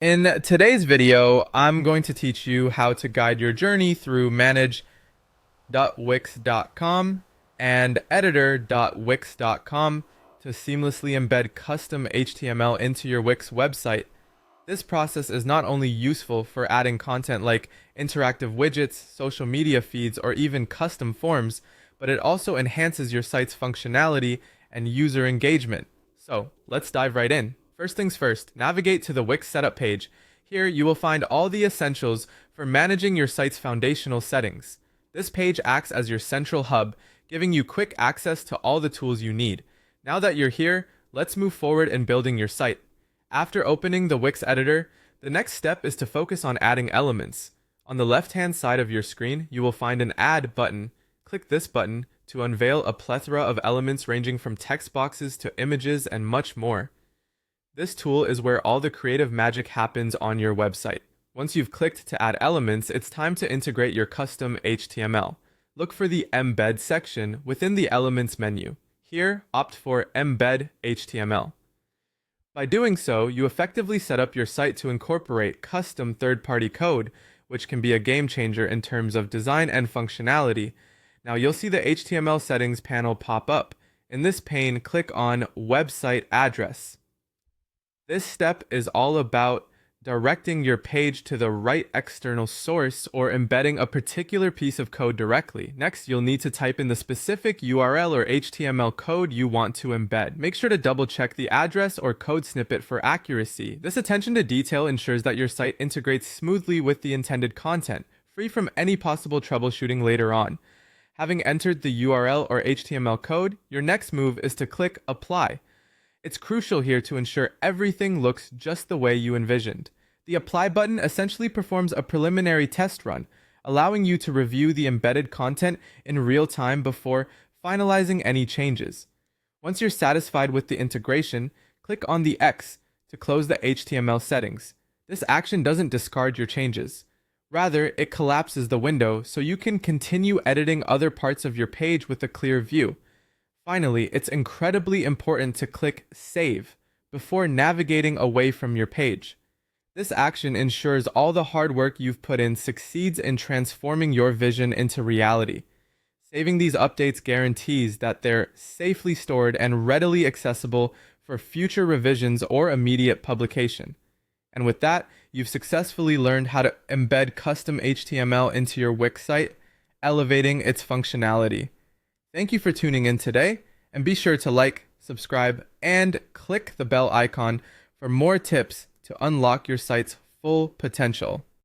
In today's video, I'm going to teach you how to guide your journey through manage.wix.com and editor.wix.com to seamlessly embed custom HTML into your Wix website. This process is not only useful for adding content like interactive widgets, social media feeds, or even custom forms, but it also enhances your site's functionality and user engagement. So let's dive right in. First things first, navigate to the Wix setup page. Here you will find all the essentials for managing your site's foundational settings. This page acts as your central hub, giving you quick access to all the tools you need. Now that you're here, let's move forward in building your site. After opening the Wix editor, the next step is to focus on adding elements. On the left-hand side of your screen, you will find an Add button. Click this button to unveil a plethora of elements ranging from text boxes to images and much more. This tool is where all the creative magic happens on your website. Once you've clicked to add elements, it's time to integrate your custom HTML. Look for the Embed section within the Elements menu. Here, opt for Embed HTML. By doing so, you effectively set up your site to incorporate custom third-party code, which can be a game changer in terms of design and functionality. Now you'll see the HTML settings panel pop up. In this pane, click on Website Address. This step is all about directing your page to the right external source or embedding a particular piece of code directly. Next, you'll need to type in the specific URL or HTML code you want to embed. Make sure to double check the address or code snippet for accuracy. This attention to detail ensures that your site integrates smoothly with the intended content, free from any possible troubleshooting later on. Having entered the URL or HTML code, your next move is to click Apply. It's crucial here to ensure everything looks just the way you envisioned. The Apply button essentially performs a preliminary test run, allowing you to review the embedded content in real time before finalizing any changes. Once you're satisfied with the integration, click on the X to close the HTML settings. This action doesn't discard your changes. Rather, it collapses the window so you can continue editing other parts of your page with a clear view. Finally, it's incredibly important to click Save before navigating away from your page. This action ensures all the hard work you've put in succeeds in transforming your vision into reality. Saving these updates guarantees that they're safely stored and readily accessible for future revisions or immediate publication. And with that, you've successfully learned how to embed custom HTML into your Wix site, elevating its functionality. Thank you for tuning in today, and be sure to like, subscribe, and click the bell icon for more tips to unlock your site's full potential.